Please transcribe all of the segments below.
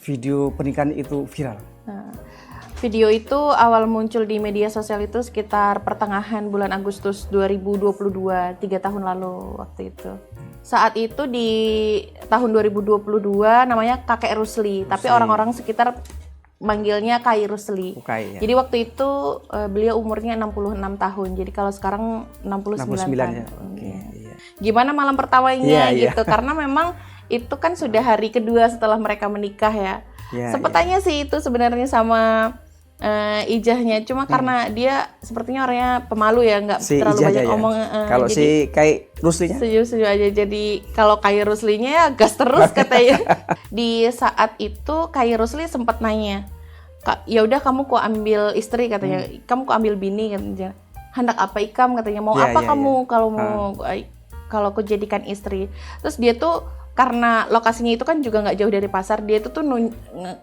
video pernikahan itu viral? Nah, video itu awal muncul di media sosial itu sekitar pertengahan bulan Agustus 2022, 3 tahun lalu waktu itu. Saat itu di tahun 2022 namanya kakek Rusli, tapi orang-orang sekitar manggilnya Kai Rusli. Okay, ya. Jadi waktu itu beliau umurnya 66 tahun, jadi kalau sekarang 69 tahun. Ya? Okay, iya. Gimana malam pertamanya gitu, Iya. karena memang itu kan sudah hari kedua setelah mereka menikah ya. Sempet tanya sih itu sebenarnya sama Ijahnya, cuma karena dia sepertinya orangnya pemalu ya, nggak terlalu banyak ngomong. Kalau si Kai Ruslinya? Setuju aja. Jadi kalau Kai Ruslinya ya gas terus katanya. Di saat itu Kai Rusli sempat nanya, ya udah kamu kok ambil istri katanya, kamu kok ambil bini katanya. Hendak apa ikam katanya, mau apa kamu kalau mau kalau aku jadikan istri. Terus dia tuh karena lokasinya itu kan juga nggak jauh dari pasar, dia itu tuh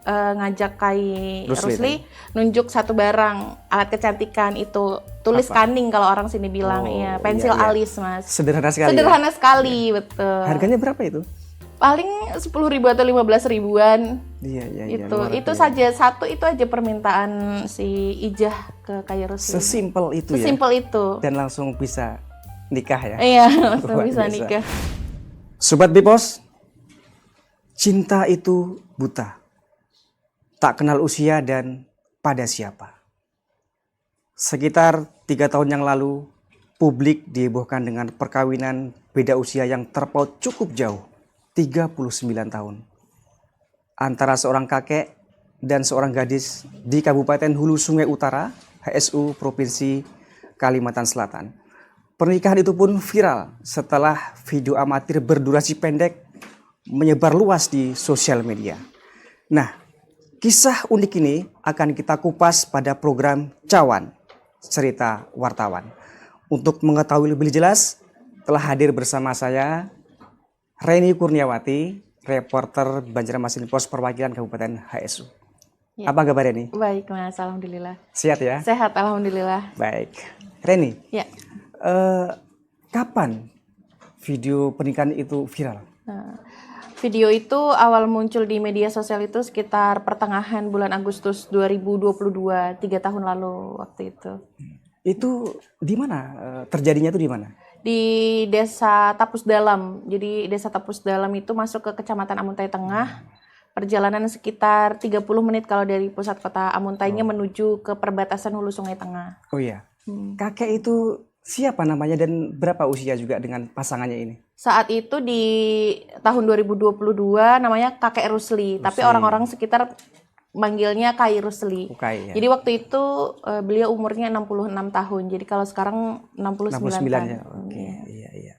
ngajak Kai Rusli nunjuk satu barang alat kecantikan itu, tulis kaning kalau orang sini bilang, ya pensil alis mas. Sederhana sekali. Sederhana sekali, betul. Harganya berapa itu? Paling 10.000 atau 15.000-an. Iya. Itu saja, satu itu aja permintaan si Ijah ke Kai Rusli. Sesimpel itu ya. Sesimpel itu. Dan langsung bisa nikah ya. Iya, langsung bisa nikah. Sobat Bipos, cinta itu buta, tak kenal usia dan pada siapa. Sekitar 3 tahun yang lalu, publik dihebohkan dengan perkawinan beda usia yang terpaut cukup jauh, 39 tahun. Antara seorang kakek dan seorang gadis di Kabupaten Hulu Sungai Utara, HSU Provinsi Kalimantan Selatan. Pernikahan itu pun viral setelah video amatir berdurasi pendek menyebar luas di sosial media. Nah, kisah unik ini akan kita kupas pada program Cawan, Cerita Wartawan. Untuk mengetahui lebih jelas, telah hadir bersama saya Reni Kurniawati, reporter Banjarmasin Pos Perwakilan Kabupaten HSU. Ya. Apa kabar Reni? Baik mas, alhamdulillah. Sehat ya? Sehat, alhamdulillah. Baik. Reni, ya. Kapan video pernikahan itu viral? Video itu awal muncul di media sosial itu sekitar pertengahan bulan Agustus 2022, 3 tahun lalu waktu itu. Itu di mana? Terjadinya itu di mana? Di Desa Tapus Dalam. Jadi Desa Tapus Dalam itu masuk ke Kecamatan Amuntai Tengah. Perjalanan sekitar 30 menit kalau dari pusat kota Amuntainya menuju ke perbatasan Hulu Sungai Tengah. Oh iya. Kakek itu siapa namanya dan berapa usia juga dengan pasangannya ini? Saat itu di tahun 2022 namanya kakek Rusli. Tapi orang-orang sekitar manggilnya Kai Rusli. Ya. Jadi waktu itu beliau umurnya 66 tahun. Jadi kalau sekarang 69 tahun. Ya. Oke, iya.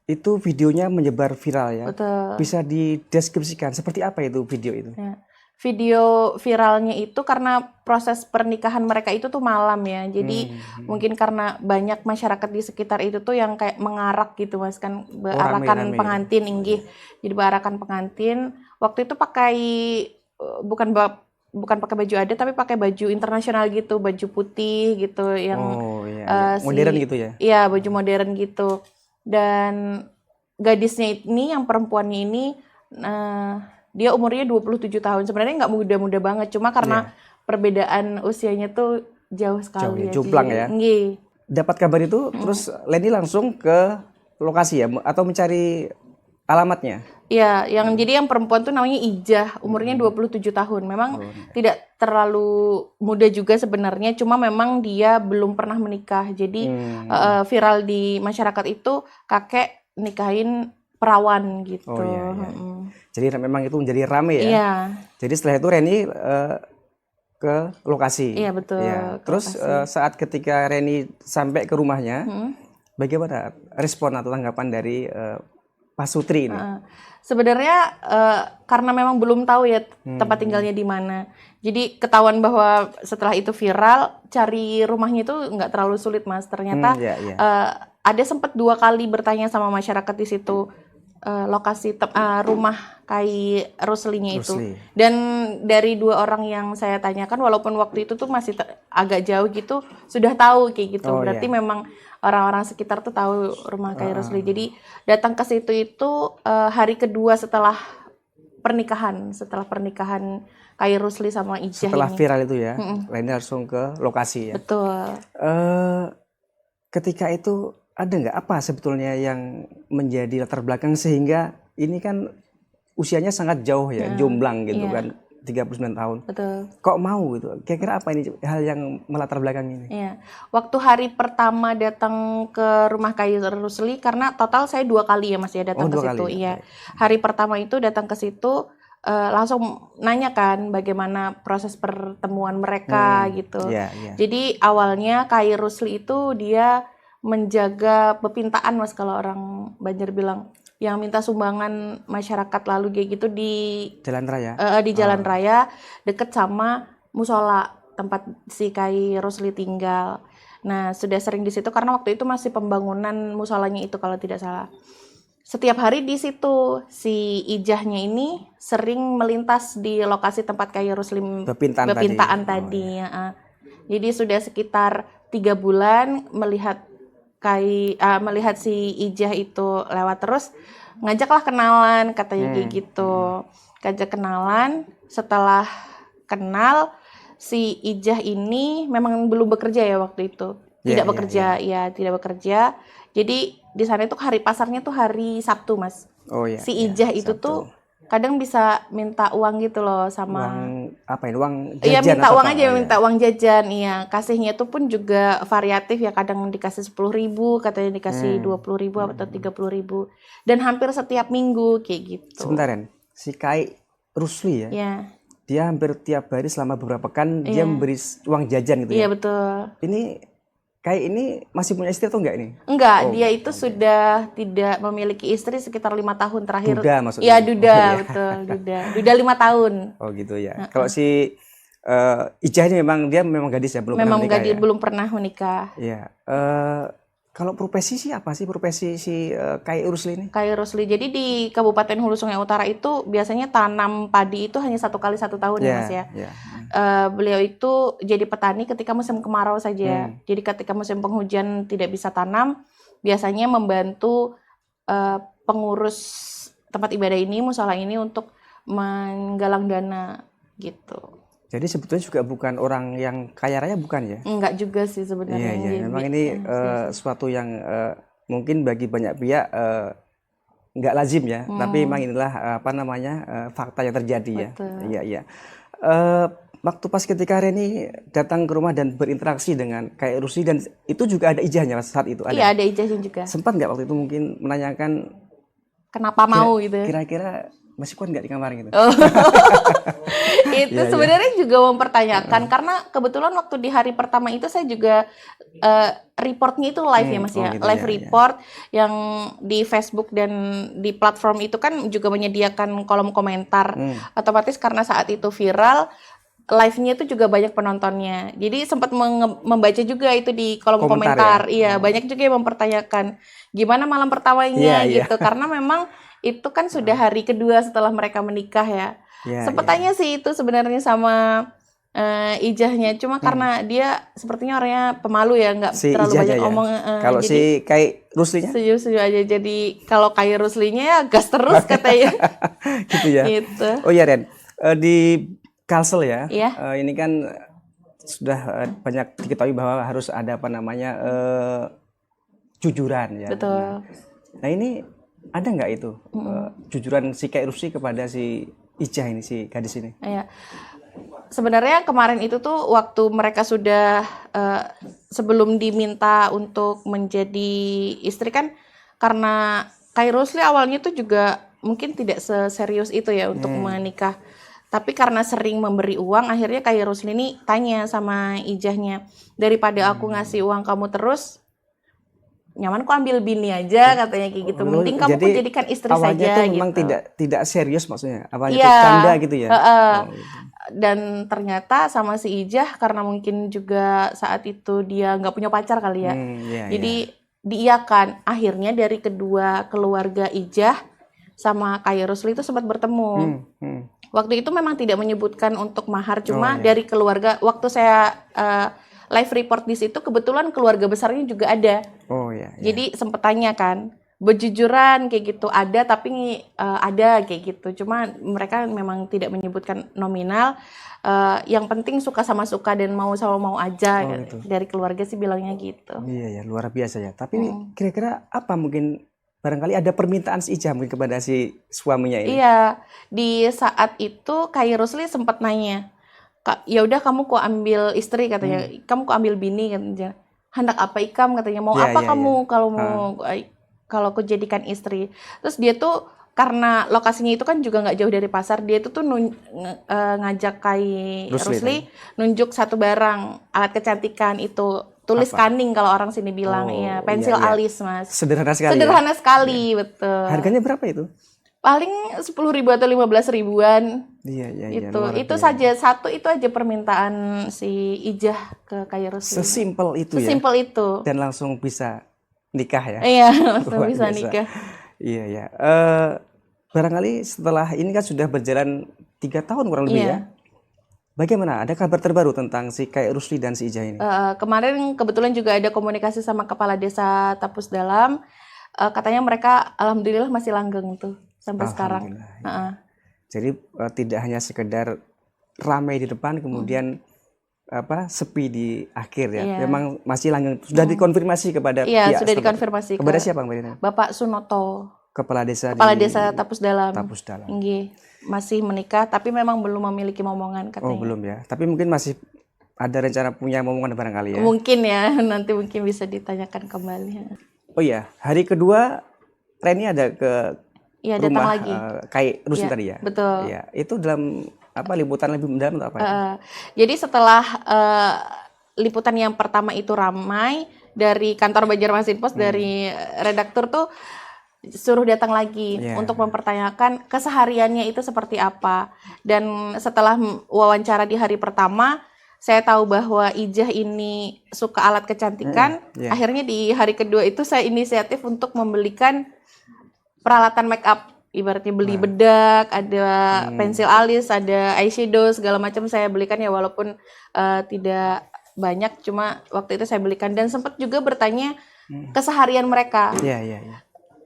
Itu videonya menyebar viral ya. Betul. Bisa dideskripsikan seperti apa itu video itu? Ya. Video viralnya itu karena proses pernikahan mereka itu tuh malam ya. Jadi mungkin karena banyak masyarakat di sekitar itu tuh yang kayak mengarak gitu mas, kan bearakan pengantin inggih. Jadi bearakan pengantin. Waktu itu pakai bukan pakai baju adat tapi pakai baju internasional gitu, baju putih gitu yang modern gitu ya. Iya, baju modern gitu. Dan gadisnya ini, yang perempuannya ini dia umurnya 27 tahun. Sebenarnya nggak muda-muda banget, cuma karena perbedaan usianya tuh jauh sekali. Jomplang ya. Dapat kabar itu, terus Leni langsung ke lokasi ya, atau mencari alamatnya? Iya, jadi yang perempuan tuh namanya Ijah, umurnya 27 tahun. Memang tidak terlalu muda juga sebenarnya, cuma memang dia belum pernah menikah. Jadi viral di masyarakat itu kakek nikahin perawan gitu. Jadi memang itu menjadi rame ya. Iya. Jadi setelah itu Reni ke lokasi. Iya betul. Ya. Terus saat ketika Reni sampai ke rumahnya, bagaimana respon atau tanggapan dari Pak Sutri ini? Sebenarnya karena memang belum tahu ya tempat tinggalnya di mana. Jadi ketahuan bahwa setelah itu viral, cari rumahnya itu nggak terlalu sulit mas. Ternyata ada sempat 2 kali bertanya sama masyarakat di situ. Lokasi rumah Kai Ruslinya itu. Dan dari 2 orang yang saya tanyakan, walaupun waktu itu tuh masih agak jauh gitu, sudah tahu kayak gitu. Berarti memang orang-orang sekitar tuh tahu rumah Kai Rusli. Jadi datang ke situ itu hari kedua setelah pernikahan, setelah pernikahan Kai Rusli sama Ijah Setelah ini. viral itu ya, Reni langsung ke lokasi ya. Betul. Ketika itu ada nggak apa sebetulnya yang menjadi latar belakang sehingga ini kan usianya sangat jauh ya, jomblang gitu iya. kan, 39 tahun. Betul. Kok mau gitu? Kira-kira apa ini hal yang melatar belakang ini? Iya. Waktu hari pertama datang ke rumah Kai Rusli, karena total saya 2 kali ya Mas ya datang ke 2 situ. kali. Iya. Hari pertama itu datang ke situ langsung nanya kan bagaimana proses pertemuan mereka gitu. Iya. Jadi awalnya Kai Rusli itu dia menjaga pepintaan Mas, kalau orang Banjar bilang, yang minta sumbangan masyarakat lalu kayak gitu di Jalan raya. di jalan raya deket sama musola tempat si Kai Rusli tinggal. Nah, sudah sering di situ karena waktu itu masih pembangunan musolanya itu kalau tidak salah. Setiap hari di situ si Ijahnya ini sering melintas di lokasi tempat Kai Rusli Bepintaan tadi. Ya. Jadi sudah sekitar 3 bulan melihat melihat si Ijah itu lewat terus, ngajaklah kenalan katanya kayak gitu. Ngajak kenalan, setelah kenal si Ijah ini memang belum bekerja ya waktu itu. Tidak bekerja. Jadi di sana itu hari pasarnya tuh hari Sabtu, Mas. Oh iya. Si Ijah itu Sabtu. tuh kadang bisa minta uang gitu loh sama Uang apa ini? Uang jajan? Iya, minta atau uang apa? aja, minta uang jajan. Iya, kasihnya itu pun juga variatif ya, kadang dikasih 10.000, katanya dikasih 20.000 atau 30.000. Dan hampir setiap minggu kayak gitu. Sebentar Ren, si Kai Rusli ya, Ya, dia hampir tiap hari selama beberapa pekan dia memberi uang jajan gitu iya ya. betul. Ini Kai ini masih punya istri atau enggak ini? Enggak, dia itu sudah tidak memiliki istri sekitar 5 tahun terakhir. Duda maksudnya? Iya, duda, betul, duda. Duda 5 tahun. Oh gitu ya. Kalau si Ijah ini dia memang gadis ya, belum pernah Memang menikah ya? belum pernah menikah. Iya. Kalau profesi sih apa sih profesi si Kai Rusli ini? Kai Rusli. Jadi di Kabupaten Hulu Sungai Utara itu biasanya tanam padi itu hanya 1 kali 1 tahun ya Mas ya. Beliau itu jadi petani ketika musim kemarau saja. Jadi ketika musim penghujan tidak bisa tanam, biasanya membantu pengurus tempat ibadah ini, musola ini untuk menggalang dana gitu. Jadi sebetulnya juga bukan orang yang kaya raya, bukan ya? Enggak juga sih sebenarnya. Iya. Memang ini suatu yang mungkin bagi banyak pihak nggak lazim ya. Tapi memang inilah fakta yang terjadi. Betul. Ya. Iya. Waktu pas ketika Reni datang ke rumah dan berinteraksi dengan Kai Rusli, dan itu juga ada Ijahnya saat itu? Ada? Iya, ada Ijahnya juga. Sempat nggak waktu itu mungkin menanyakan kenapa mau gitu? Kira-kira masih kuat nggak di kamar gitu? Oh. Itu sebenarnya juga mempertanyakan karena kebetulan waktu di hari pertama itu saya juga reportnya itu live ya Mas ya, gitu live report yang di Facebook dan di platform itu kan juga menyediakan kolom komentar. Otomatis karena saat itu viral, live-nya itu juga banyak penontonnya. Jadi sempat membaca juga itu di kolom komentar. Ya? Iya, banyak juga yang mempertanyakan gimana malam pertamanya gitu. Karena memang itu kan sudah hari kedua setelah mereka menikah ya. Sempat tanya sih itu sebenarnya sama Ijahnya, cuma karena dia sepertinya orangnya pemalu ya, nggak terlalu banyak ngomong. Kalau si Kai Ruslinya? Setuju aja. Jadi kalau Kai Ruslinya ya gas terus katanya. Gitu ya. Gitu. Oh iya Ren, di Kalsel ya, Iya. Ini kan sudah banyak diketahui bahwa harus ada jujuran ya. Betul. Nah ini ada nggak itu jujuran si Kai Rusli kepada si Ijah ini, si gadis ini? Iya. Sebenarnya kemarin itu tuh waktu mereka sudah sebelum diminta untuk menjadi istri kan, karena Kai Rusli awalnya tuh juga mungkin tidak seserius itu ya untuk menikah. Tapi karena sering memberi uang, akhirnya Kai Rusli ini tanya sama Ijahnya, daripada aku ngasih uang kamu terus, nyaman kok ambil bini aja, katanya kayak gitu. Mending kamu Jadi, jadikan istri awalnya saja itu memang gitu. tidak serius maksudnya, awalnya Iya. itu canda gitu ya. Gitu. Dan ternyata sama si Ijah karena mungkin juga saat itu dia nggak punya pacar kali ya. Jadi diiyakan. Akhirnya dari kedua keluarga Ijah sama Kai Rusli itu sempat bertemu. Waktu itu memang tidak menyebutkan untuk mahar, cuma dari keluarga. Waktu saya live report di situ, kebetulan keluarga besarnya juga ada. Oh iya. Jadi sempat tanya kan, bejujuran kayak gitu ada, tapi ada kayak gitu. Cuma mereka memang tidak menyebutkan nominal. Yang penting suka sama suka dan mau sama mau aja. gitu. Dari keluarga sih bilangnya gitu. Iya ya, luar biasa ya. Tapi kira-kira apa mungkin barangkali ada permintaan si Ijah mungkin kepada si suaminya ini? Iya, di saat itu Kak Rusli sempat nanya, Kak, ya udah kamu kok ambil istri katanya, kamu kok ambil bini katanya. Hendak apa ikam katanya, mau apa kamu kalau aku jadikan istri. Terus dia tuh karena lokasinya itu kan juga nggak jauh dari pasar, dia itu tuh ngajak Kak Rusli nunjuk satu barang alat kecantikan itu. Tulis kaning kalau orang sini bilang, ya pensil alis Mas. Sederhana sekali. Sederhana sekali, betul. Harganya berapa itu? Paling 10.000 atau 15.000-an. Iya. Itu saja itu aja permintaan si Ijah ke Kak Rusli. Sesimpel itu ya. Sesimpel itu. Dan langsung bisa nikah ya. Iya, langsung bisa nikah. Iya ya. Barangkali setelah ini kan sudah berjalan 3 tahun kurang lebih ya. Bagaimana? Ada kabar terbaru tentang si Kak Rusli dan si Ijah ini? Kemarin kebetulan juga ada komunikasi sama Kepala Desa Tapus Dalam. Katanya mereka alhamdulillah masih langgeng tuh sampai sekarang. Ya. Jadi tidak hanya sekedar ramai di depan kemudian sepi di akhir ya. Memang masih langgeng. Sudah dikonfirmasi kepada pihak sudah dikonfirmasi kepada siapa Mbak Dina? Bapak Sunoto. Kepala Desa Tapus Dalam. Nggih, masih menikah tapi memang belum memiliki momongan katanya. Oh, belum ya. Tapi mungkin masih ada rencana punya momongan barangkali ya. Mungkin ya, nanti mungkin bisa ditanyakan kembali. Oh iya, hari kedua Reni ada ke rumah Kak Rusli tadi ya. Betul. Iya, itu dalam liputan lebih mendalam atau apa? Jadi setelah liputan yang pertama itu ramai dari kantor Banjarmasin Post dari redaktur tuh suruh datang lagi untuk mempertanyakan kesehariannya itu seperti apa. Dan setelah wawancara di hari pertama, saya tahu bahwa Ijah ini suka alat kecantikan. Akhirnya di hari kedua itu saya inisiatif untuk membelikan peralatan make up. Ibaratnya beli bedak, ada pensil alis, ada eyeshadow, segala macam saya belikan ya, walaupun tidak banyak, cuma waktu itu saya belikan. Dan sempat juga bertanya keseharian mereka. Iya.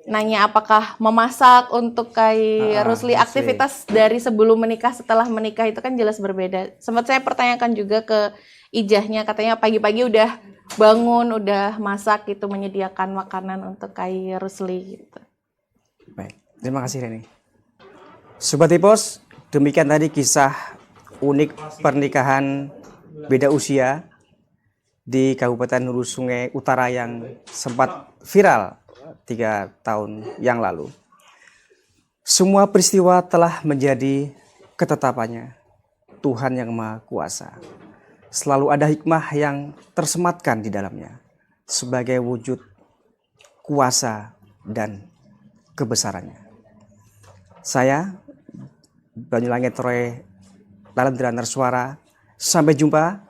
Nanya apakah memasak untuk Kak Rusli, aktivitas dari sebelum menikah, setelah menikah itu kan jelas berbeda. Sempat saya pertanyakan juga ke Ijahnya, katanya pagi-pagi udah bangun, udah masak gitu, menyediakan makanan untuk Kak Rusli gitu. Baik, terima kasih Reni. Sobat Tipos, demikian tadi kisah unik pernikahan beda usia di Kabupaten Hulu Sungai Utara yang sempat viral 3 tahun yang lalu. Semua peristiwa telah menjadi ketetapannya Tuhan yang Maha Kuasa. Selalu ada hikmah yang tersematkan di dalamnya sebagai wujud kuasa dan kebesarannya. Saya Banyulangit Roy Lalendra Narsuara. Sampai jumpa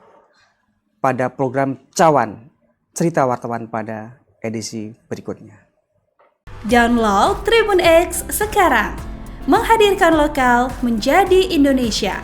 pada program Cawan, cerita wartawan pada edisi berikutnya. Download Tribun X sekarang, menghadirkan lokal menjadi Indonesia.